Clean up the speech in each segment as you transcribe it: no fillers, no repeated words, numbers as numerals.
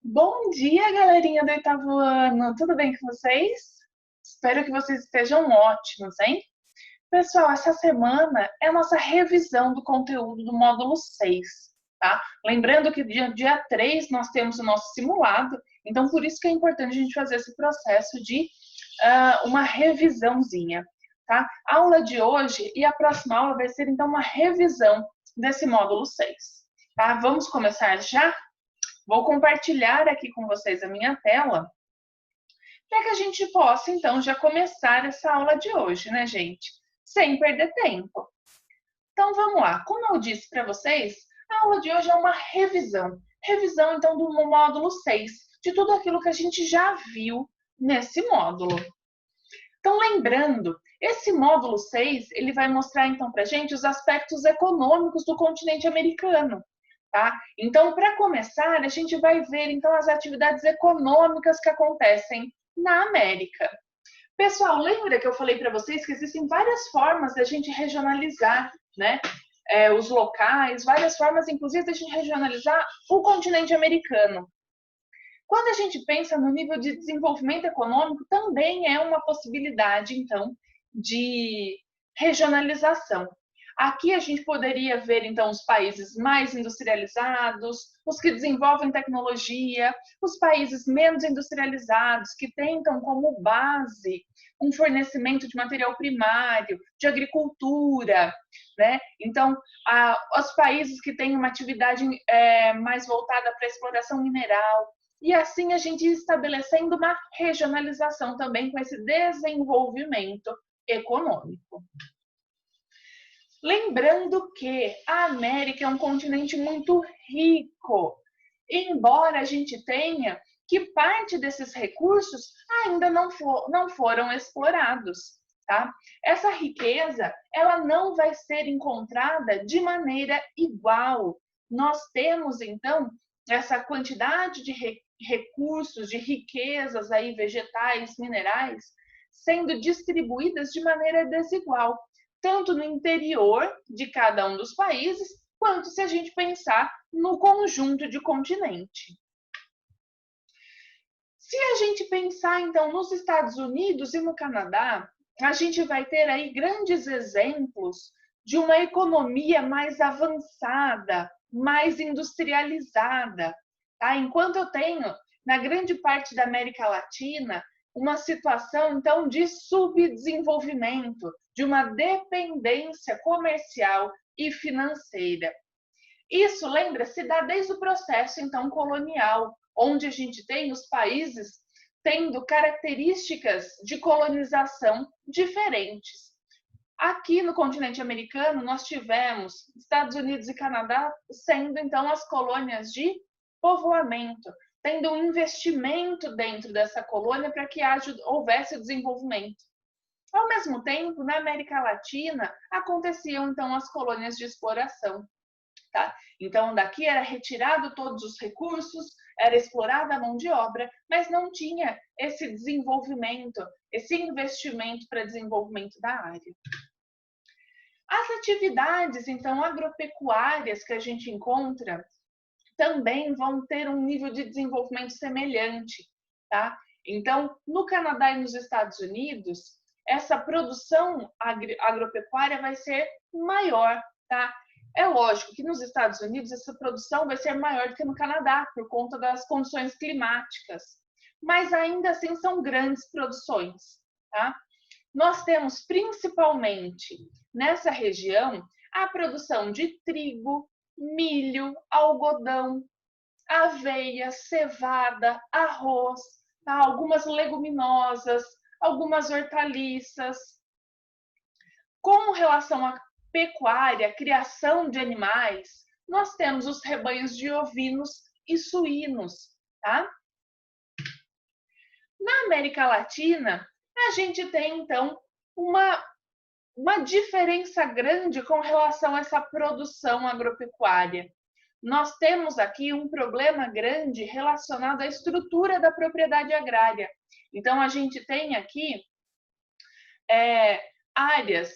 Bom dia, galerinha do oitavo ano. Tudo bem com vocês? Espero que vocês estejam ótimos, hein? Pessoal, essa semana é a nossa revisão do conteúdo do módulo 6, tá? Lembrando que dia 3 nós temos o nosso simulado, então por isso que é importante a gente fazer esse processo de uma revisãozinha, tá? A aula de hoje e a próxima aula vai ser então uma revisão desse módulo 6, tá? Vamos começar já? Vou compartilhar aqui com vocês a minha tela para que a gente possa, então, já começar essa aula de hoje, né, gente? Sem perder tempo. Então, vamos lá. Como eu disse para vocês, a aula de hoje é uma revisão. Revisão, então, do módulo 6, de tudo aquilo que a gente já viu nesse módulo. Então, lembrando, esse módulo 6, ele vai mostrar, então, para a gente os aspectos econômicos do continente americano. Tá? Então, para começar, a gente vai ver então as atividades econômicas que acontecem na América. Pessoal, lembra que eu falei para vocês que existem várias formas da gente regionalizar, né? Os locais, várias formas, inclusive, da gente regionalizar o continente americano. Quando a gente pensa no nível de desenvolvimento econômico, também é uma possibilidade, então, de regionalização. Aqui a gente poderia ver, então, os países mais industrializados, os que desenvolvem tecnologia, os países menos industrializados, que tentam como base um fornecimento de material primário, de agricultura, né? Então, os países que têm uma atividade mais voltada para a exploração mineral, e assim a gente estabelecendo uma regionalização também com esse desenvolvimento econômico. Lembrando que a América é um continente muito rico, embora a gente tenha que parte desses recursos ainda não foram explorados. Tá? Essa riqueza ela não vai ser encontrada de maneira igual. Nós temos, então, essa quantidade de recursos, de riquezas aí, vegetais, minerais, sendo distribuídas de maneira desigual, tanto no interior de cada um dos países, quanto se a gente pensar no conjunto de continente. Se a gente pensar, então, nos Estados Unidos e no Canadá, a gente vai ter aí grandes exemplos de uma economia mais avançada, mais industrializada. Tá? Enquanto eu tenho, na grande parte da América Latina, uma situação, então, de subdesenvolvimento, de uma dependência comercial e financeira. Isso, lembra, se dá desde o processo, então, colonial, onde a gente tem os países tendo características de colonização diferentes. Aqui no continente americano, nós tivemos Estados Unidos e Canadá sendo, então, as colônias de povoamento, tendo um investimento dentro dessa colônia para que houvesse desenvolvimento. Ao mesmo tempo, na América Latina, aconteciam, então, as colônias de exploração. Tá? Então, daqui era retirado todos os recursos, era explorada a mão de obra, mas não tinha esse desenvolvimento, esse investimento para desenvolvimento da área. As atividades, então, agropecuárias que a gente encontra também vão ter um nível de desenvolvimento semelhante, tá? Então, no Canadá e nos Estados Unidos, essa produção agropecuária vai ser maior, tá? É lógico que nos Estados Unidos essa produção vai ser maior do que no Canadá, por conta das condições climáticas. Mas ainda assim são grandes produções. Tá? Nós temos principalmente nessa região a produção de trigo, milho, algodão, aveia, cevada, arroz, tá? Algumas leguminosas, algumas hortaliças. Com relação à pecuária, criação de animais, nós temos os rebanhos de ovinos e suínos, tá? Na América Latina, a gente tem, então, uma diferença grande com relação a essa produção agropecuária. Nós temos aqui um problema grande relacionado à estrutura da propriedade agrária. Então, a gente tem aqui áreas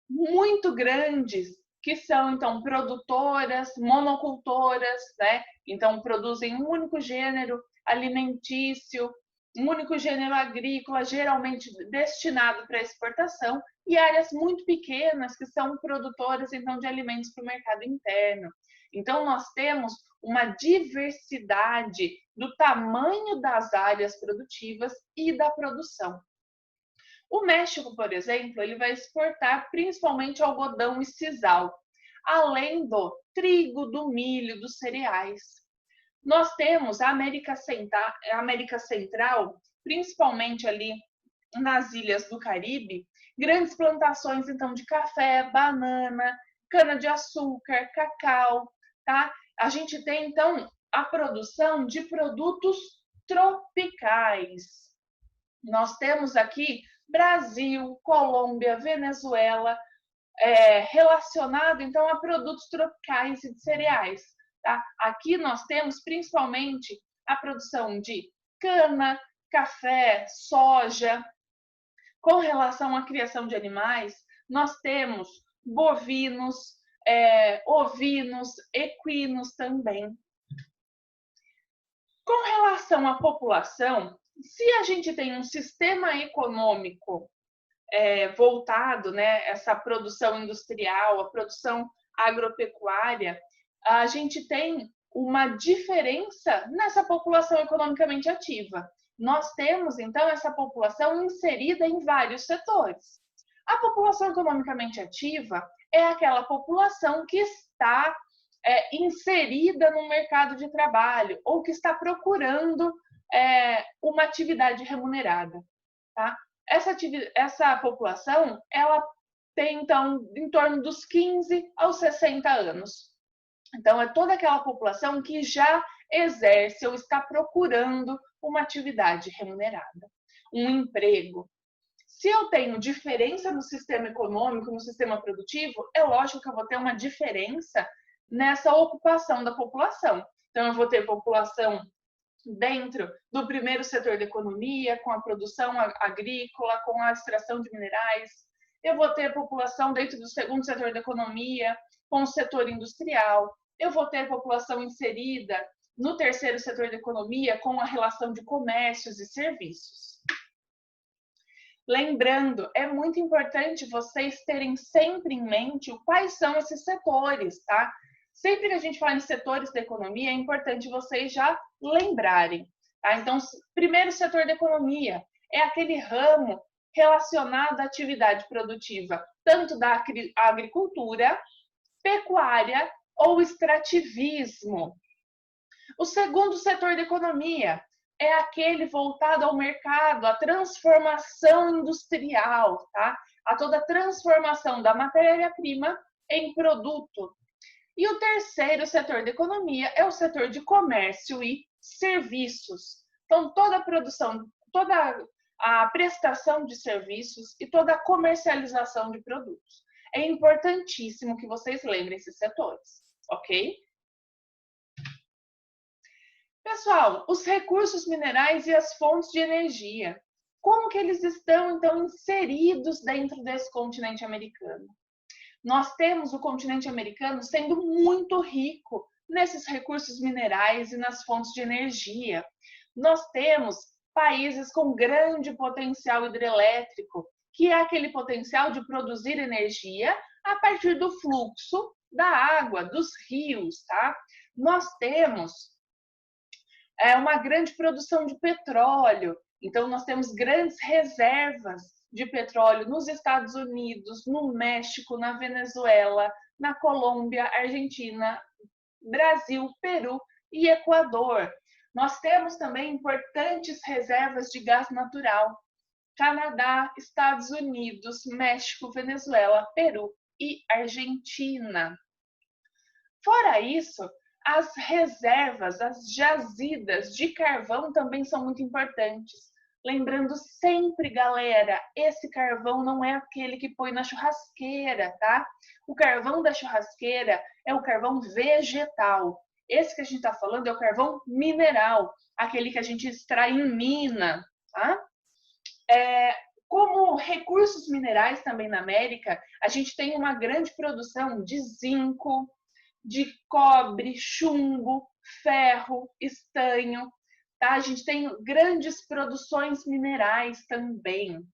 muito grandes que são, então, produtoras, monocultoras, né? Então, produzem um único gênero alimentício, um único gênero agrícola, geralmente destinado para exportação, e áreas muito pequenas, que são produtoras, então, de alimentos para o mercado interno. Então, nós temos uma diversidade do tamanho das áreas produtivas e da produção. O México, por exemplo, ele vai exportar principalmente algodão e sisal, além do trigo, do milho, dos cereais. Nós temos a América Central, principalmente ali nas ilhas do Caribe, grandes plantações então de café, banana, cana-de-açúcar, cacau, tá? A gente tem então a produção de produtos tropicais. Nós temos aqui Brasil, Colômbia, Venezuela, relacionado então a produtos tropicais e de cereais. Tá? Aqui nós temos principalmente a produção de cana, café, soja. Com relação à criação de animais, nós temos bovinos, ovinos, equinos também. Com relação à população, se a gente tem um sistema econômico voltado, né, essa produção industrial, a produção agropecuária, a gente tem uma diferença nessa população economicamente ativa. Nós temos, então, essa população inserida em vários setores. A população economicamente ativa é aquela população que está inserida no mercado de trabalho ou que está procurando uma atividade remunerada. Tá? Essa população, ela tem, então, em torno dos 15 aos 60 anos. Então, é toda aquela população que já exerce ou está procurando uma atividade remunerada, um emprego. Se eu tenho diferença no sistema econômico, no sistema produtivo, é lógico que eu vou ter uma diferença nessa ocupação da população. Então, eu vou ter população dentro do primeiro setor da economia, com a produção agrícola, com a extração de minerais. Eu vou ter população dentro do segundo setor da economia, com o setor industrial. Eu vou ter população inserida no terceiro setor da economia, com a relação de comércios e serviços. Lembrando, é muito importante vocês terem sempre em mente quais são esses setores, tá? Sempre que a gente fala em setores da economia, é importante vocês já lembrarem. Tá? Então, primeiro setor da economia é aquele ramo relacionado à atividade produtiva, tanto da agricultura, pecuária ou extrativismo. O segundo setor da economia é aquele voltado ao mercado, à transformação industrial, tá? A toda a transformação da matéria-prima em produto. E o terceiro setor da economia é o setor de comércio e serviços. Então, toda a produção, toda a prestação de serviços e toda a comercialização de produtos. É importantíssimo que vocês lembrem esses setores, ok? Pessoal, os recursos minerais e as fontes de energia. Como que eles estão, então, inseridos dentro desse continente americano? Nós temos o continente americano sendo muito rico nesses recursos minerais e nas fontes de energia. Nós temos países com grande potencial hidrelétrico, que é aquele potencial de produzir energia a partir do fluxo da água, dos rios, tá? Nós temos uma grande produção de petróleo, então nós temos grandes reservas de petróleo nos Estados Unidos, no México, na Venezuela, na Colômbia, Argentina, Brasil, Peru e Equador. Nós temos também importantes reservas de gás natural. Canadá, Estados Unidos, México, Venezuela, Peru e Argentina. Fora isso, as reservas, as jazidas de carvão também são muito importantes. Lembrando sempre, galera, esse carvão não é aquele que põe na churrasqueira, tá? O carvão da churrasqueira é o carvão vegetal. Esse que a gente está falando é o carvão mineral, aquele que a gente extrai em mina, tá? Como recursos minerais também na América, a gente tem uma grande produção de zinco, de cobre, chumbo, ferro, estanho, tá? A gente tem grandes produções minerais também.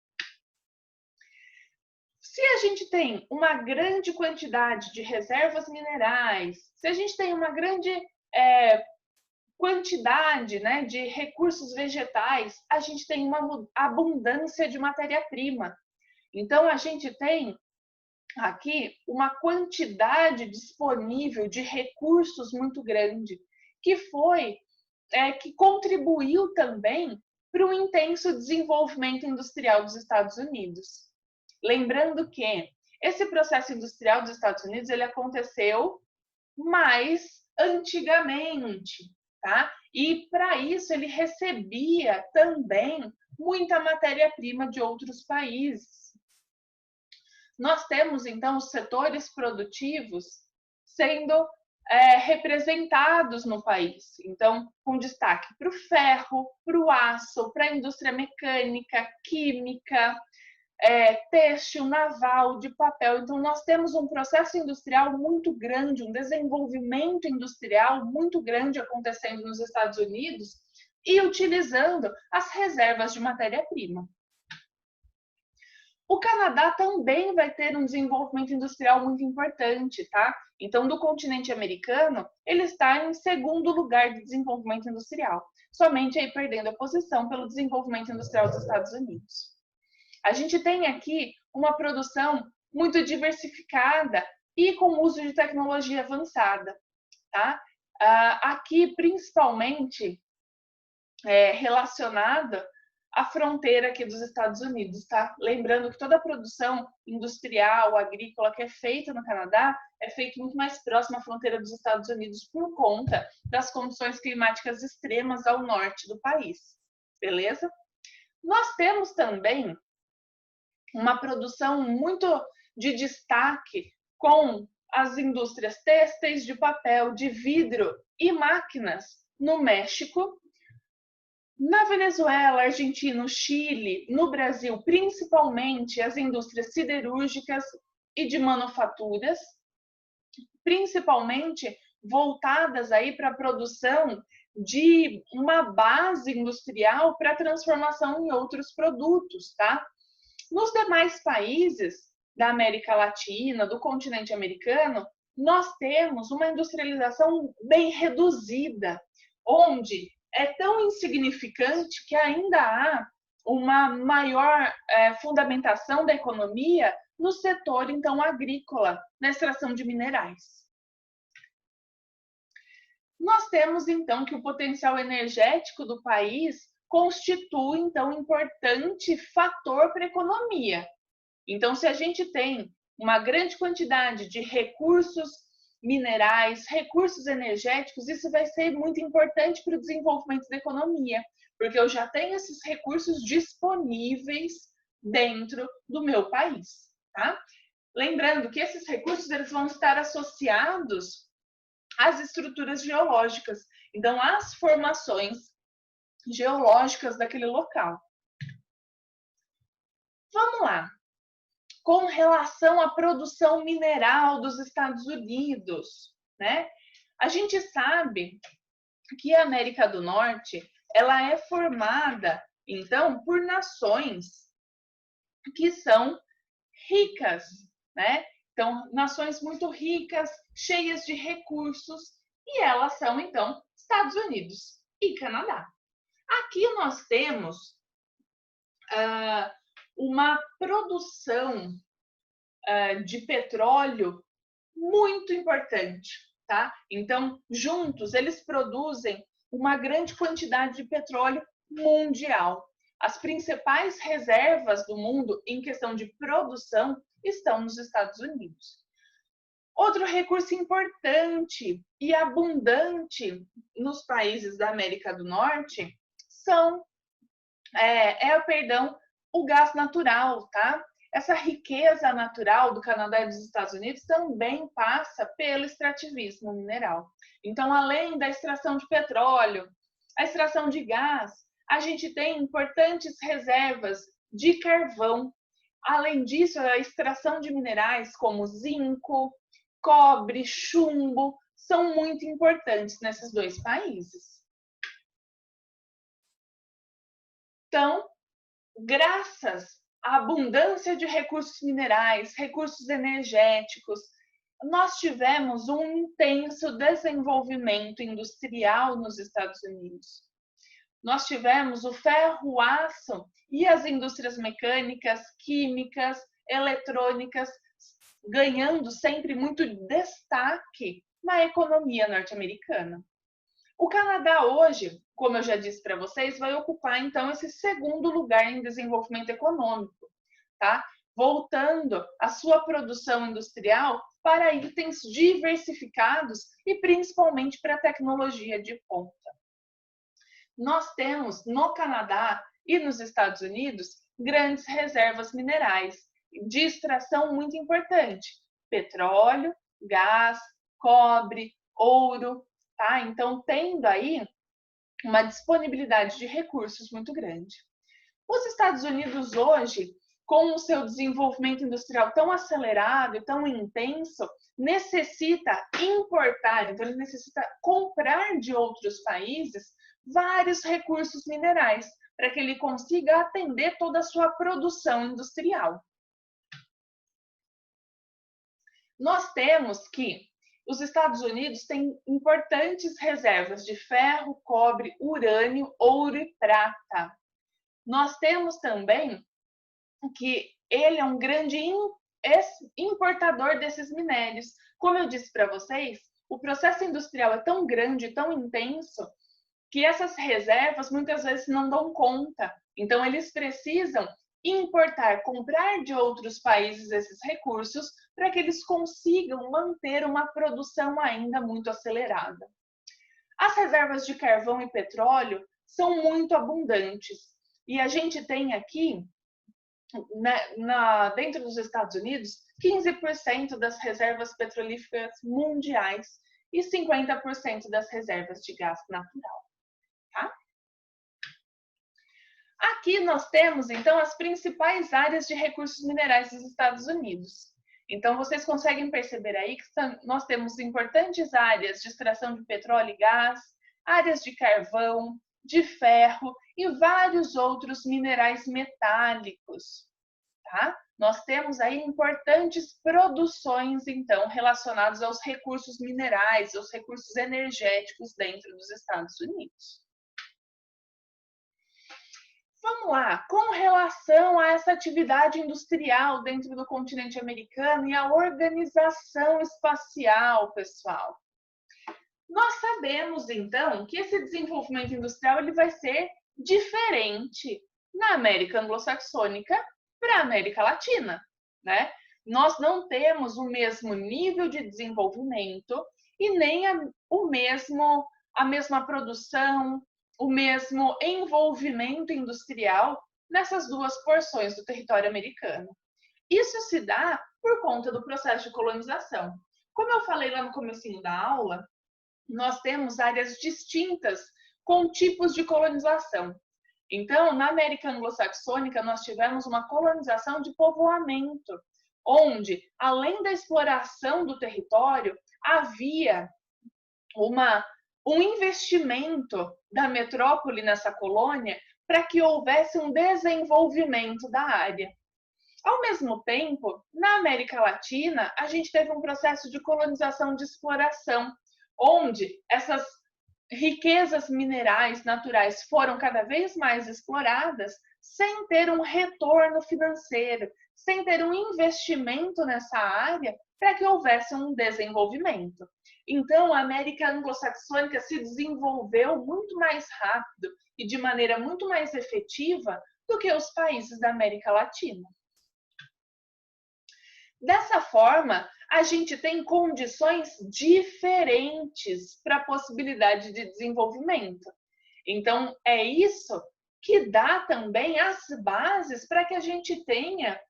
Se a gente tem uma grande quantidade de reservas minerais, se a gente tem uma grande quantidade, né, de recursos vegetais, a gente tem uma abundância de matéria-prima. Então, a gente tem aqui uma quantidade disponível de recursos muito grande, que contribuiu também para o intenso desenvolvimento industrial dos Estados Unidos. Lembrando que esse processo industrial dos Estados Unidos ele aconteceu mais antigamente, tá? E para isso ele recebia também muita matéria-prima de outros países. Nós temos então os setores produtivos sendo representados no país. Então, com destaque para o ferro, para o aço, para a indústria mecânica, química, têxtil, naval, de papel. Então, nós temos um processo industrial muito grande, um desenvolvimento industrial muito grande acontecendo nos Estados Unidos e utilizando as reservas de matéria-prima. O Canadá também vai ter um desenvolvimento industrial muito importante, tá? Então, do continente americano, ele está em segundo lugar de desenvolvimento industrial, somente aí perdendo a posição pelo desenvolvimento industrial dos Estados Unidos. A gente tem aqui uma produção muito diversificada e com uso de tecnologia avançada, tá? Aqui, principalmente, relacionada à fronteira aqui dos Estados Unidos, tá? Lembrando que toda a produção industrial, agrícola que é feita no Canadá é feita muito mais próxima à fronteira dos Estados Unidos por conta das condições climáticas extremas ao norte do país, beleza? Nós temos também uma produção muito de destaque com as indústrias têxteis, de papel, de vidro e máquinas no México, na Venezuela, Argentina, Chile, no Brasil, principalmente as indústrias siderúrgicas e de manufaturas, principalmente voltadas aí para a produção de uma base industrial para transformação em outros produtos, tá? Nos demais países da América Latina, do continente americano, nós temos uma industrialização bem reduzida, onde é tão insignificante que ainda há uma maior fundamentação da economia no setor, então, agrícola, na extração de minerais. Nós temos, então, que o potencial energético do país constitui, então, um importante fator para a economia. Então, se a gente tem uma grande quantidade de recursos minerais, recursos energéticos, isso vai ser muito importante para o desenvolvimento da economia, porque eu já tenho esses recursos disponíveis dentro do meu país, tá? Lembrando que esses recursos eles vão estar associados às estruturas geológicas, então às formações geológicas daquele local. Vamos lá. Com relação à produção mineral dos Estados Unidos, né? A gente sabe que a América do Norte, ela é formada, então, por nações que são ricas, né? Então, nações muito ricas, cheias de recursos, e elas são, então, Estados Unidos e Canadá. Aqui nós temos uma produção de petróleo muito importante, tá? Então, juntos, eles produzem uma grande quantidade de petróleo mundial. As principais reservas do mundo em questão de produção estão nos Estados Unidos. Outro recurso importante e abundante nos países da América do Norte o gás natural, tá? Essa riqueza natural do Canadá e dos Estados Unidos também passa pelo extrativismo mineral. Então, além da extração de petróleo, a extração de gás, a gente tem importantes reservas de carvão. Além disso, a extração de minerais como zinco, cobre, chumbo, são muito importantes nesses dois países. Então, graças à abundância de recursos minerais, recursos energéticos, nós tivemos um intenso desenvolvimento industrial nos Estados Unidos. Nós tivemos o ferro, o aço e as indústrias mecânicas, químicas, eletrônicas ganhando sempre muito destaque na economia norte-americana. O Canadá hoje, como eu já disse para vocês, vai ocupar então esse segundo lugar em desenvolvimento econômico, tá? Voltando a sua produção industrial para itens diversificados e principalmente para tecnologia de ponta. Nós temos no Canadá e nos Estados Unidos grandes reservas minerais de extração muito importante: petróleo, gás, cobre, ouro, tá? Então, tendo aí uma disponibilidade de recursos muito grande. Os Estados Unidos hoje, com o seu desenvolvimento industrial tão acelerado e tão intenso, necessita importar, então ele necessita comprar de outros países vários recursos minerais para que ele consiga atender toda a sua produção industrial. Nós temos que os Estados Unidos têm importantes reservas de ferro, cobre, urânio, ouro e prata. Nós temos também que ele é um grande importador desses minérios. Como eu disse para vocês, o processo industrial é tão grande, tão intenso, que essas reservas muitas vezes não dão conta. Então, eles precisam importar, comprar de outros países esses recursos para que eles consigam manter uma produção ainda muito acelerada. As reservas de carvão e petróleo são muito abundantes e a gente tem aqui, dentro dos Estados Unidos, 15% das reservas petrolíferas mundiais e 50% das reservas de gás natural. Tá? Aqui nós temos, então, as principais áreas de recursos minerais dos Estados Unidos. Então, vocês conseguem perceber aí que nós temos importantes áreas de extração de petróleo e gás, áreas de carvão, de ferro e vários outros minerais metálicos, tá? Nós temos aí importantes produções, então, relacionadas aos recursos minerais, aos recursos energéticos dentro dos Estados Unidos. Vamos lá, com relação a essa atividade industrial dentro do continente americano e a organização espacial, pessoal. Nós sabemos, então, que esse desenvolvimento industrial ele vai ser diferente na América anglo-saxônica para a América Latina, né? Nós não temos o mesmo nível de desenvolvimento e nem a mesma produção, o mesmo envolvimento industrial nessas duas porções do território americano. Isso se dá por conta do processo de colonização. Como eu falei lá no comecinho da aula, nós temos áreas distintas com tipos de colonização. Então, na América anglo-saxônica, nós tivemos uma colonização de povoamento, onde, além da exploração do território, havia um investimento da metrópole nessa colônia para que houvesse um desenvolvimento da área. Ao mesmo tempo, na América Latina, a gente teve um processo de colonização de exploração, onde essas riquezas minerais naturais foram cada vez mais exploradas sem ter um retorno financeiro, sem ter um investimento nessa área para que houvesse um desenvolvimento. Então, a América anglo-saxônica se desenvolveu muito mais rápido e de maneira muito mais efetiva do que os países da América Latina. Dessa forma, a gente tem condições diferentes para a possibilidade de desenvolvimento. Então, é isso que dá também as bases para que a gente tenha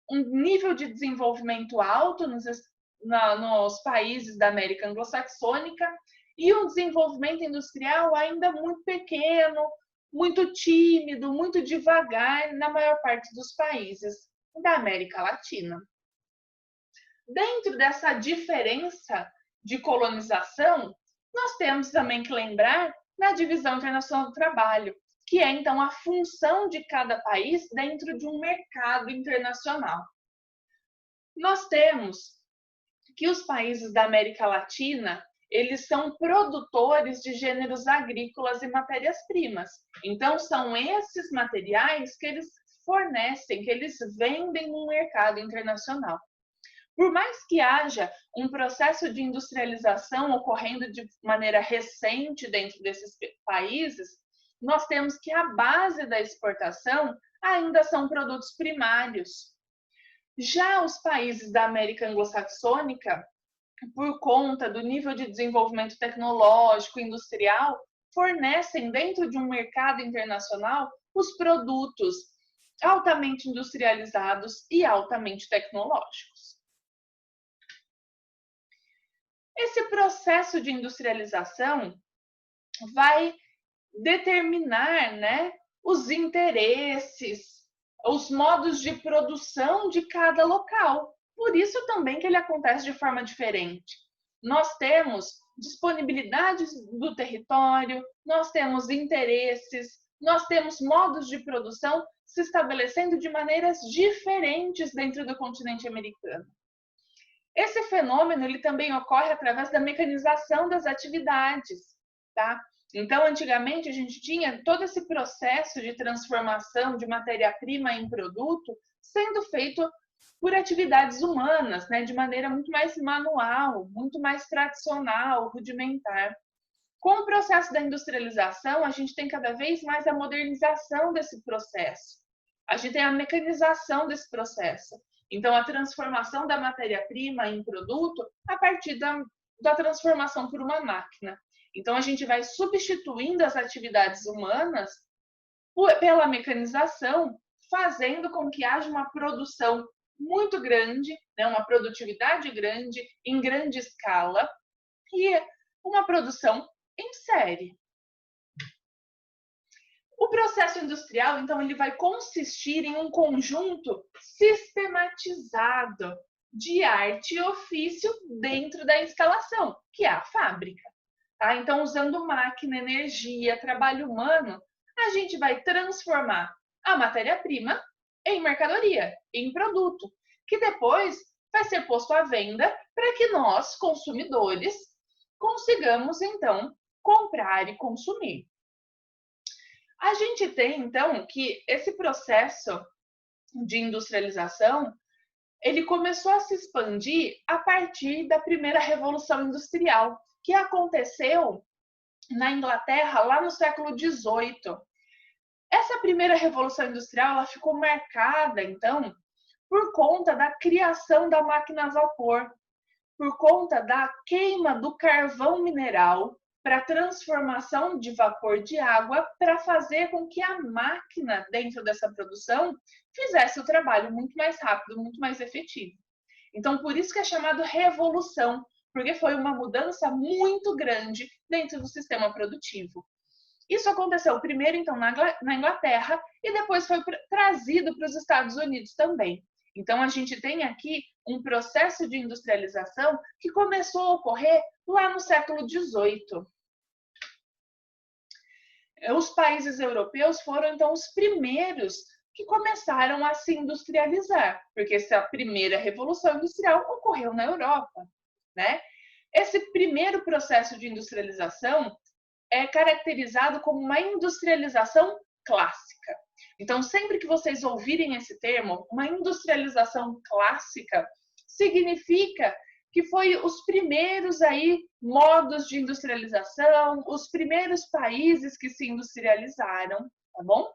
um nível de desenvolvimento alto nos países da América anglo-saxônica e um desenvolvimento industrial ainda muito pequeno, muito tímido, muito devagar na maior parte dos países da América Latina. Dentro dessa diferença de colonização, nós temos também que lembrar na divisão internacional do trabalho, que é então a função de cada país dentro de um mercado internacional. Nós temos que os países da América Latina, eles são produtores de gêneros agrícolas e matérias-primas. Então, são esses materiais que eles fornecem, que eles vendem no mercado internacional. Por mais que haja um processo de industrialização ocorrendo de maneira recente dentro desses países, nós temos que a base da exportação ainda são produtos primários. Já os países da América Anglo-Saxônica, por conta do nível de desenvolvimento tecnológico e industrial, fornecem dentro de um mercado internacional os produtos altamente industrializados e altamente tecnológicos. Esse processo de industrialização vai determinar, né, os interesses, os modos de produção de cada local. Por isso também que ele acontece de forma diferente. Nós temos disponibilidade do território, nós temos interesses, nós temos modos de produção se estabelecendo de maneiras diferentes dentro do continente americano. Esse fenômeno ele também ocorre através da mecanização das atividades, tá? Então, antigamente, a gente tinha todo esse processo de transformação de matéria-prima em produto sendo feito por atividades humanas, né? De maneira muito mais manual, muito mais tradicional, rudimentar. Com o processo da industrialização, a gente tem cada vez mais a modernização desse processo. A gente tem a mecanização desse processo. Então, a transformação da matéria-prima em produto a partir da transformação por uma máquina. Então, a gente vai substituindo as atividades humanas pela mecanização, fazendo com que haja uma produção muito grande, né, uma produtividade grande, em grande escala, e uma produção em série. O processo industrial, então, ele vai consistir em um conjunto sistematizado de arte e ofício dentro da instalação, que é a fábrica. Tá? Então, usando máquina, energia, trabalho humano, a gente vai transformar a matéria-prima em mercadoria, em produto, que depois vai ser posto à venda para que nós, consumidores, consigamos, então, comprar e consumir. A gente tem, então, que esse processo de industrialização, ele começou a se expandir a partir da primeira Revolução Industrial, que aconteceu na Inglaterra lá no século XVIII. Essa primeira Revolução Industrial ela ficou marcada, então, por conta da criação da máquina a vapor, por conta da queima do carvão mineral para transformação de vapor de água para fazer com que a máquina dentro dessa produção fizesse o trabalho muito mais rápido, muito mais efetivo. Então, por isso que é chamado revolução, porque foi uma mudança muito grande dentro do sistema produtivo. Isso aconteceu primeiro, então, na Inglaterra e depois foi trazido para os Estados Unidos também. Então, a gente tem aqui um processo de industrialização que começou a ocorrer lá no século XVIII. Os países europeus foram, então, os primeiros que começaram a se industrializar, porque essa primeira revolução industrial ocorreu na Europa, né? Esse primeiro processo de industrialização é caracterizado como uma industrialização clássica. Então, sempre que vocês ouvirem esse termo, uma industrialização clássica significa que foi os primeiros aí modos de industrialização, os primeiros países que se industrializaram, tá bom?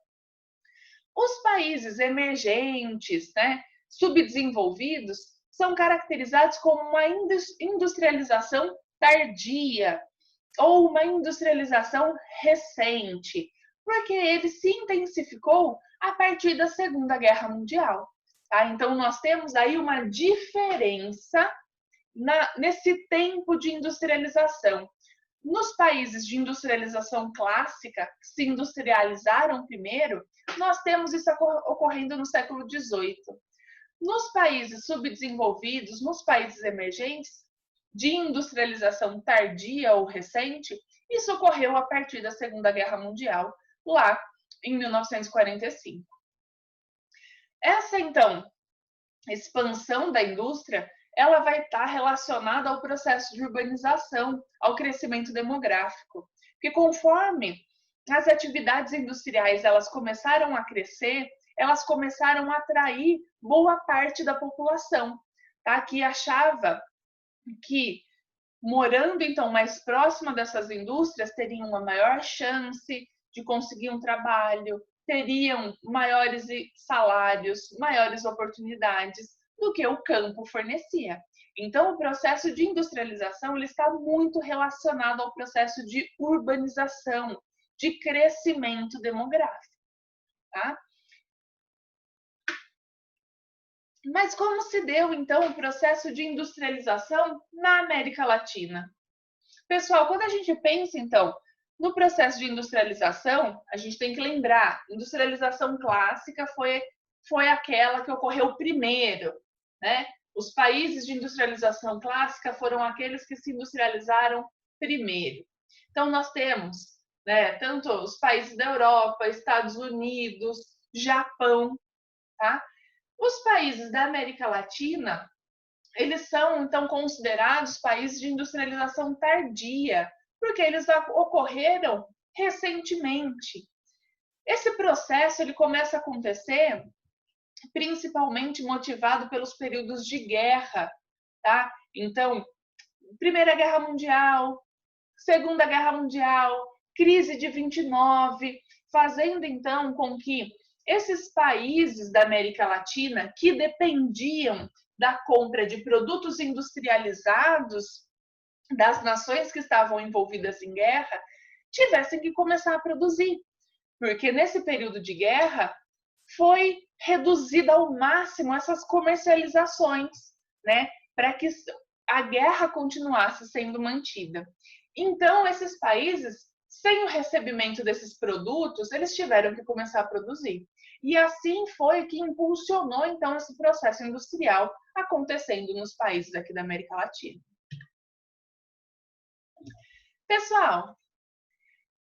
Os países emergentes, né, subdesenvolvidos, são caracterizados como uma industrialização tardia ou uma industrialização recente, porque ele se intensificou a partir da Segunda Guerra Mundial. Tá? Então, nós temos aí uma diferença nesse tempo de industrialização. Nos países de industrialização clássica, que se industrializaram primeiro, nós temos isso ocorrendo no século XVIII. Nos países subdesenvolvidos, nos países emergentes, de industrialização tardia ou recente, isso ocorreu a partir da Segunda Guerra Mundial, lá em 1945. Essa, então, expansão da indústria, ela vai estar relacionada ao processo de urbanização, ao crescimento demográfico. Porque conforme as atividades industriais elas começaram a crescer, elas começaram a atrair boa parte da população, tá? Que achava que morando então mais próxima dessas indústrias teriam uma maior chance de conseguir um trabalho, teriam maiores salários, maiores oportunidades do que o campo fornecia. Então, o processo de industrialização ele está muito relacionado ao processo de urbanização, de crescimento demográfico, tá? Mas como se deu, então, o processo de industrialização na América Latina? Pessoal, quando a gente pensa, então, no processo de industrialização, a gente tem que lembrar, industrialização clássica foi aquela que ocorreu primeiro, né? Os países de industrialização clássica foram aqueles que se industrializaram primeiro. Então, nós temos, né, tanto os países da Europa, Estados Unidos, Japão, tá? Os países da América Latina, eles são, então, considerados países de industrialização tardia, porque eles ocorreram recentemente. Esse processo ele começa a acontecer principalmente motivado pelos períodos de guerra, tá? Então, Primeira Guerra Mundial, Segunda Guerra Mundial, crise de 29, fazendo então com que esses países da América Latina que dependiam da compra de produtos industrializados das nações que estavam envolvidas em guerra tivessem que começar a produzir, porque nesse período de guerra foi reduzida ao máximo essas comercializações, né, para que a guerra continuasse sendo mantida. Então, esses países, sem o recebimento desses produtos, eles tiveram que começar a produzir. E assim foi que impulsionou, então, esse processo industrial acontecendo nos países aqui da América Latina. Pessoal,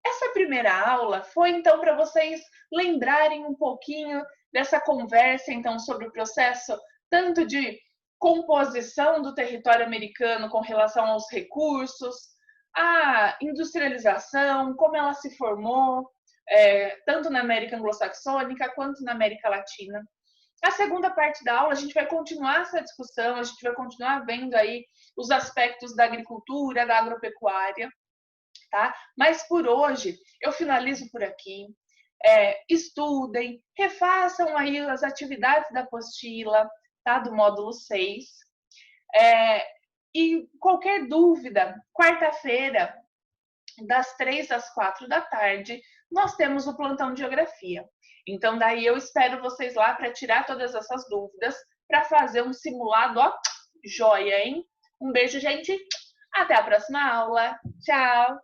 essa primeira aula foi, então, para vocês lembrarem um pouquinho dessa conversa, então, sobre o processo tanto de composição do território americano com relação aos recursos, a industrialização, como ela se formou, tanto na América Anglo-Saxônica quanto na América Latina. A segunda parte da aula, a gente vai continuar essa discussão, a gente vai continuar vendo aí os aspectos da agricultura, da agropecuária, tá? Mas por hoje, eu finalizo por aqui. Estudem, refaçam aí as atividades da apostila, tá? Do módulo 6. E qualquer dúvida, quarta-feira, das 3 às 4 da tarde, nós temos o plantão de geografia. Então, daí eu espero vocês lá para tirar todas essas dúvidas, para fazer um simulado, ó, joia, hein? Um beijo, gente. Até a próxima aula. Tchau!